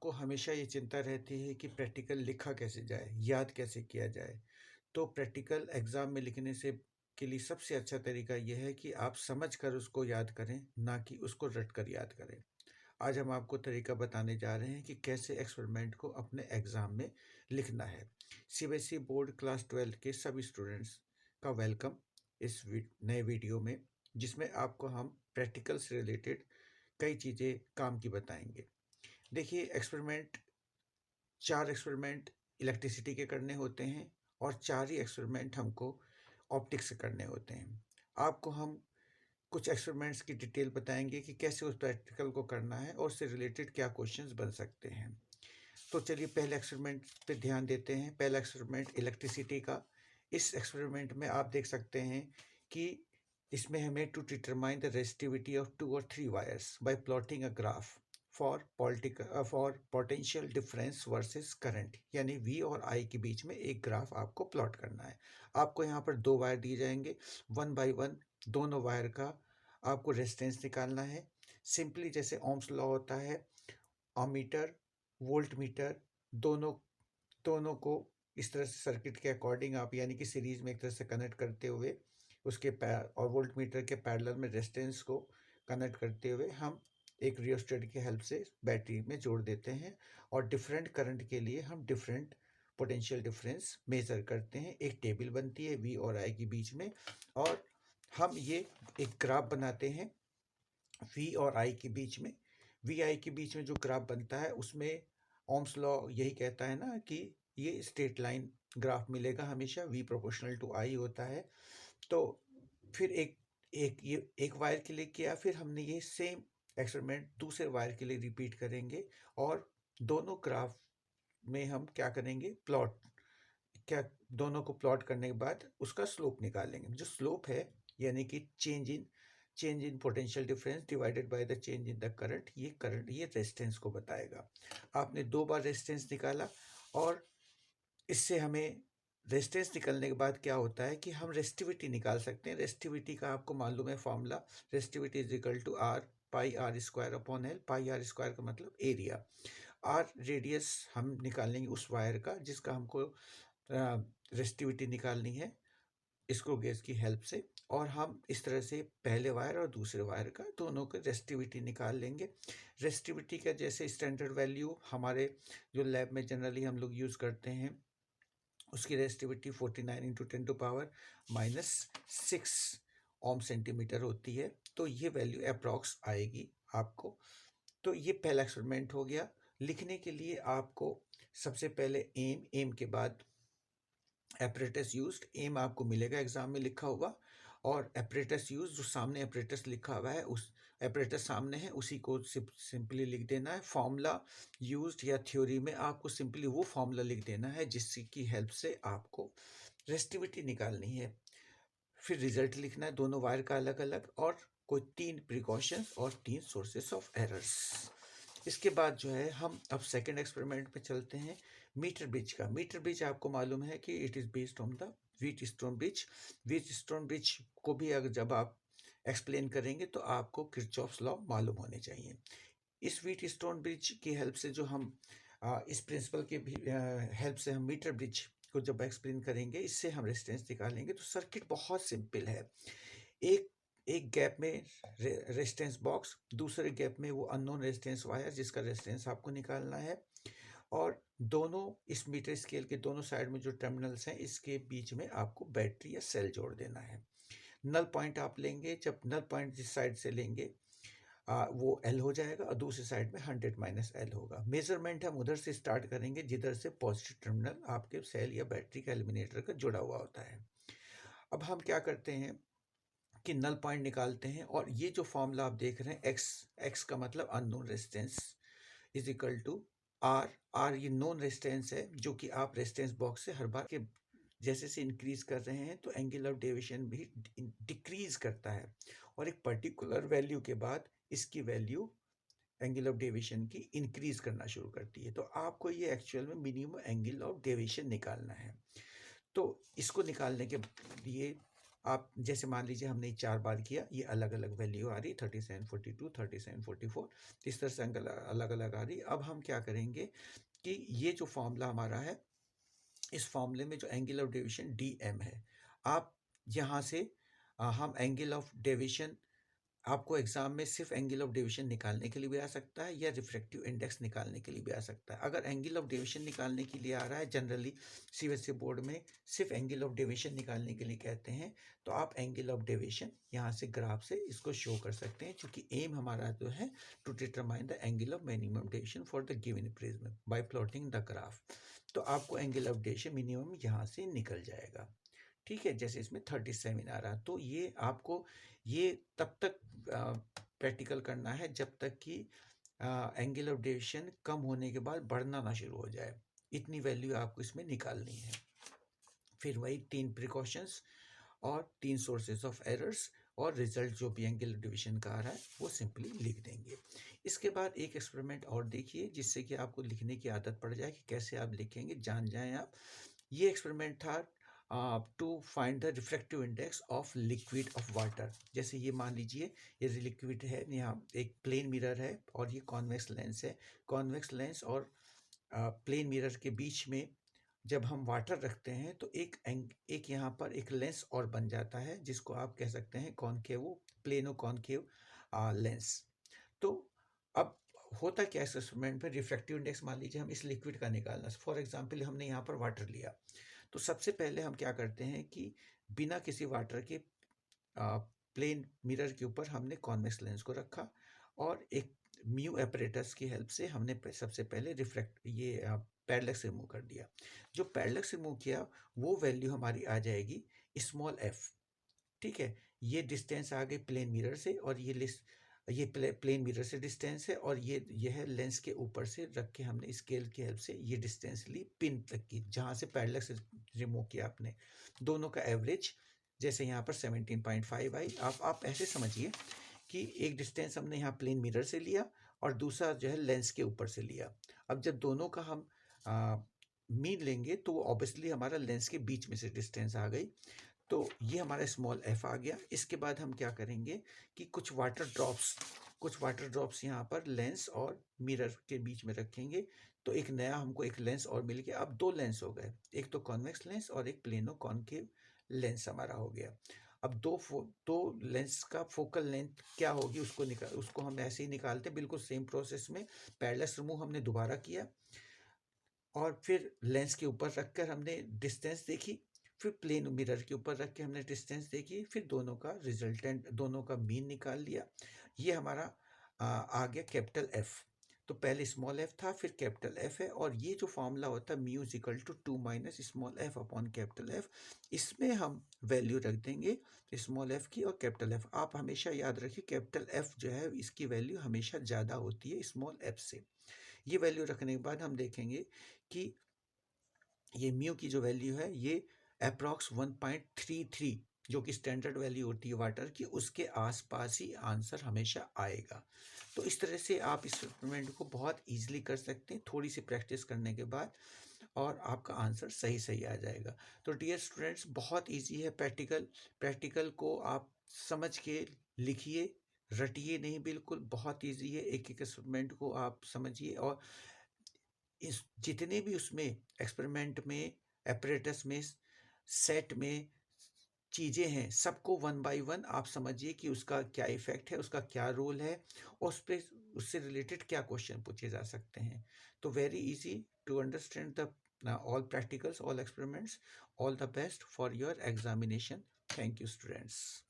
आपको हमेशा ये चिंता रहती है कि प्रैक्टिकल लिखा कैसे जाए, याद कैसे किया जाए। तो प्रैक्टिकल एग्ज़ाम में लिखने से के लिए सबसे अच्छा तरीका ये है कि आप समझ कर उसको याद करें, ना कि उसको रट कर याद करें। आज हम आपको तरीका बताने जा रहे हैं कि कैसे एक्सपेरिमेंट को अपने एग्ज़ाम में लिखना है। सीबीएसई बोर्ड क्लास 12 के सभी स्टूडेंट्स का वेलकम इस नए वीडियो में, जिसमें आपको हम प्रैक्टिकल से रिलेटेड कई चीज़ें काम की बताएंगे। देखिए, चार एक्सपेरिमेंट इलेक्ट्रिसिटी के करने होते हैं और चार ही एक्सपेरिमेंट हमको ऑप्टिक्स से करने होते हैं। आपको हम कुछ एक्सपेरिमेंट्स की डिटेल बताएंगे कि कैसे उस प्रैक्टिकल को करना है और उससे रिलेटेड क्या क्वेश्चंस बन सकते हैं। तो चलिए पहले एक्सपेरिमेंट पे ध्यान देते हैं। पहला एक्सपेरिमेंट इलेक्ट्रिसिटी का। इस एक्सपेरिमेंट में आप देख सकते हैं कि इसमें हमें to determine the resistivity of 2 और 3 wires by plotting a graph for potential difference versus current, यानी वी और आई के बीच में एक ग्राफ आपको प्लॉट करना है। आपको यहाँ पर दो वायर दिए जाएंगे, वन बाय वन दोनों वायर का आपको रेजिस्टेंस निकालना है। सिंपली जैसे ओम्स लॉ होता है, अमीटर वोल्ट मीटर दोनों दोनों को इस तरह से सर्किट के अकॉर्डिंग आप यानी कि सीरीज में एक तरह से कनेक्ट करते हुए उसके और वोल्ट मीटर के पैरेलल में रेजिस्टेंस को कनेक्ट करते हुए हम एक रियोस्टेट की हेल्प से बैटरी में जोड़ देते हैं और डिफरेंट करंट के लिए हम डिफरेंट पोटेंशियल डिफरेंस मेजर करते हैं। एक टेबल बनती है वी और आई के बीच में और हम ये एक ग्राफ बनाते हैं वी और आई के बीच में। वी आई के बीच में जो ग्राफ बनता है उसमें ओम्स लॉ यही कहता है ना कि ये स्ट्रेट लाइन ग्राफ मिलेगा, हमेशा वी प्रोपोर्शनल टू आई होता है। तो फिर एक वायर के लिए किया, फिर हमने ये सेम एक्सपेरिमेंट दूसरे वायर के लिए रिपीट करेंगे और दोनों ग्राफ में हम क्या करेंगे, क्या दोनों को प्लॉट करने के बाद उसका स्लोप निकालेंगे। जो स्लोप है यानी कि change in potential difference divided by the change in the current, ये रेजिस्टेंस को बताएगा। आपने दो बार रेजिस्टेंस निकाला और इससे हमें रेजिस्टेंस निकलने के बाद क्या होता है कि हम रेजिस्टिविटी निकाल सकते हैं। रेजिस्टिविटी का आपको मालूम है formula, resistivity is equal to R pi R square upon L. Pi R square का मतलब एरिया, आर रेडियस हम निकालेंगे उस वायर का जिसका हमको रेजिस्टिविटी निकालनी है स्क्रू गेज की हेल्प से। और हम इस तरह से पहले वायर और दूसरे वायर का दोनों का रेजिस्टिविटी निकाल लेंगे। रेजिस्टिविटी का जैसे स्टैंडर्ड वैल्यू हमारे जो लैब में जनरली हम लोग यूज़ करते हैं उसकी रेजिस्टिविटी 49 इंटू 10⁻⁻6 ओम सेंटीमीटर होती है। तो ये वैल्यू अप्रॉक्स आएगी आपको। तो ये पहला एक्सपेरिमेंट हो गया। लिखने के लिए आपको सबसे पहले एम के बाद एपरेटस यूज्ड। एम आपको मिलेगा एग्जाम में लिखा हुआ और एपरेटस यूज, जो सामने एपरेटस लिखा हुआ है उस एपरेटस सामने है उसी को सिंपली लिख देना है। फॉर्मूला यूज्ड या थ्योरी में आपको सिंपली वो फॉर्मूला लिख देना है जिसकी हेल्प से आपको रेजिस्टिविटी निकालनी है। फिर रिजल्ट लिखना है दोनों वायर का अलग अलग और कोई 3 प्रिकॉशंस और 3 सोर्सेस ऑफ एरर्स। इसके बाद जो है हम अब सेकंड एक्सपेरिमेंट पे चलते हैं, मीटर ब्रिज का। मीटर ब्रिज आपको मालूम है कि it is based on the Wheatstone bridge. Wheatstone bridge को भी अगर जब आप एक्सप्लेन करेंगे तो आपको किरचॉफ्स लॉ मालूम होने चाहिए। इस व्हीटस्टोन ब्रिज की हेल्प से जो हम इस प्रिंसिपल के भी हेल्प से हम मीटर ब्रिज को जब एक्सप्लेन करेंगे, इससे हम रेजिस्टेंस निकालेंगे। तो सर्किट बहुत सिंपल है। एक एक गैप में रेजिस्टेंस बॉक्स, दूसरे गैप में वो अननोन रेजिस्टेंस वायर जिसका रेजिस्टेंस आपको निकालना है और दोनों इस मीटर स्केल के दोनों साइड में जो टर्मिनल्स हैं इसके बीच में आपको बैटरी या सेल जोड़ देना है। नल पॉइंट आप लेंगे, जब नल पॉइंट जिस साइड से लेंगे वो एल हो जाएगा और दूसरी साइड में 100 - एल होगा। मेजरमेंट हम उधर से स्टार्ट करेंगे जिधर से पॉजिटिव टर्मिनल आपके सेल या बैटरी का एलिमिनेटर का जुड़ा हुआ होता है। अब हम क्या करते हैं कि नल पॉइंट निकालते हैं और ये जो फॉर्मूला आप देख रहे हैं एक्स का मतलब unknown resistance is equal to R ये नोन रेजिस्टेंस है जो कि आप रेजिस्टेंस बॉक्स से हर बार के जैसे से इंक्रीज कर रहे हैं तो एंगल ऑफ डेविएशन भी डिक्रीज करता है और एक पर्टिकुलर वैल्यू के बाद इसकी वैल्यू एंगल ऑफ डेविएशन की इंक्रीज करना शुरू करती है। तो आपको ये एक्चुअल में मिनिमम एंगल ऑफ डेविएशन निकालना है। तो इसको निकालने के लिए आप जैसे मान लीजिए हमने 4 बार किया, ये अलग-अलग वैल्यू आ रही 37, 42, 37, 44, इस तरह से अलग-अलग आ रही। अब हम क्या करेंगे कि ये जो फॉर्मूला हमारा है, इस फॉर्मूले में जो एंगल ऑफ डेविएशन dm है, आप यहाँ से हम एंगल ऑफ डेविएशन आपको एग्जाम में सिर्फ एंगल ऑफ डेविएशन निकालने के लिए भी आ सकता है या रिफ्रैक्टिव इंडेक्स निकालने के लिए भी आ सकता है। अगर एंगल ऑफ डेविएशन निकालने के लिए आ रहा है, जनरली सीबीएसई बोर्ड में सिर्फ एंगल ऑफ डेविएशन निकालने के लिए कहते हैं, तो आप एंगल ऑफ डेविएशन यहाँ से ग्राफ से इसको शो कर सकते हैं, क्योंकि एम हमारा जो है to determine the angle of minimum deviation for the given prism by plotting the graph. तो आपको एंगल ऑफ डेविएशन मिनिमम यहाँ से निकल जाएगा। ठीक है, जैसे इसमें 37 आ रहा, तो ये आपको ये तब तक प्रैक्टिकल करना है जब तक कि एंगल ऑफ डेविएशन कम होने के बाद बढ़ना ना शुरू हो जाए। इतनी वैल्यू आपको इसमें निकालनी है। फिर वही 3 प्रिकॉशंस और 3 सोर्सेज ऑफ एरर्स और रिजल्ट जो भी एंगल ऑफ डेविएशन का आ रहा है वो सिंपली लिख देंगे। इसके बाद एक एक्सपेरिमेंट और देखिए, जिससे कि आपको लिखने की आदत पड़ जाए कि कैसे आप लिखेंगे, जान जाएं आप। ये एक्सपेरिमेंट था to find the refractive index of liquid of water. जैसे ये मान लीजिए ये लिक्विड है, यहाँ एक प्लेन मिरर है और ये कॉन्वेक्स लेंस है। कॉन्वेक्स लेंस और प्लेन मिरर के बीच में जब हम वाटर रखते हैं तो एक यहाँ पर एक लेंस और बन जाता है, जिसको आप कह सकते हैं कॉनकेव, प्लेनो कॉनकेव लेंस। तो अब होता क्या है एक्सपेरिमेंट में, रिफ्रैक्टिव इंडेक्स मान लीजिए हम इस लिक्विड का निकालना, फॉर एग्जांपल हमने यहाँ पर वाटर लिया, तो सबसे पहले हम क्या करते हैं कि बिना किसी वाटर के प्लेन मिरर के ऊपर हमने कॉन्वेक्स लेंस को रखा और एक म्यू एपरेटस की हेल्प से हमने सबसे पहले रिफ्रैक्ट ये पैरेलक्स रिमूव कर दिया। जो पैरेलक्स रिमूव किया वो वैल्यू हमारी आ जाएगी स्मॉल एफ। ठीक है, ये डिस्टेंस आ गई प्लेन मिरर से, और ये प्लेन मिरर से डिस्टेंस है, और ये है लेंस के ऊपर से रख के हमने स्केल की हेल्प से ये डिस्टेंस ली पिन तक की, जहाँ से पैरेलक्स रिमूव किया आपने। दोनों का एवरेज जैसे यहाँ पर 17.5 आई। आप ऐसे समझिए कि एक डिस्टेंस हमने यहाँ प्लेन मिरर से लिया और दूसरा जो है लेंस के ऊपर से लिया। अब जब दोनों का हम मीन लेंगे तो ऑब्वियसली हमारा लेंस के बीच में से डिस्टेंस आ गई, तो ये हमारा स्मॉल एफ आ गया। इसके बाद हम क्या करेंगे कि कुछ वाटर ड्रॉप्स यहाँ पर लेंस और मिरर के बीच में रखेंगे, तो एक नया हमको एक लेंस और मिल गया। अब 2 लेंस हो गए, एक तो कॉन्वेक्स लेंस और एक प्लेनो कॉनकेव लेंस हमारा हो गया। अब दो लेंस का फोकल लेंथ क्या होगी उसको हम ऐसे ही निकालते हैं, बिल्कुल सेम प्रोसेस में। पैरेलक्स रिमूव हमने दोबारा किया और फिर लेंस के ऊपर रखकर हमने डिस्टेंस देखी, फिर प्लेन मिरर के ऊपर रख के हमने डिस्टेंस देखी, फिर दोनों का रिजल्टेंट, दोनों का मीन निकाल लिया। ये हमारा आ गया कैपिटल एफ। तो पहले स्मॉल एफ था, फिर कैपिटल एफ है, और ये जो फॉर्मूला होता है mu is equal to 2 minus small F upon capital F, इसमें हम वैल्यू रख देंगे स्मॉल एफ की और कैपिटल एफ। आप हमेशा याद रखिए कैपिटल एफ जो है इसकी वैल्यू हमेशा ज़्यादा होती है स्मॉल एफ से। ये वैल्यू रखने के बाद हम देखेंगे कि ये म्यू की जो वैल्यू है ये अप्रॉक्स 1.33, जो कि स्टैंडर्ड वैल्यू होती है वाटर की, उसके आसपास ही आंसर हमेशा आएगा। तो इस तरह से आप इस एक्सपेरिमेंट को बहुत इजीली कर सकते हैं थोड़ी सी प्रैक्टिस करने के बाद, और आपका आंसर सही सही आ जाएगा। तो डियर स्टूडेंट्स, बहुत इजी है प्रैक्टिकल को आप समझ के लिखिए, रटिए नहीं, बिल्कुल बहुत इजी है। एक एक एक्सपेरिमेंट को आप समझिए, और इस जितने भी उसमें एक्सपेरिमेंट में, एपरेटस में, सेट में चीज़ें हैं, सबको वन बाय वन आप समझिए कि उसका क्या इफेक्ट है, उसका क्या रोल है, और उस पर उससे रिलेटेड क्या क्वेश्चन पूछे जा सकते हैं। तो very easy to understand the all practicals, all experiments. All the best for your examination. Thank you students.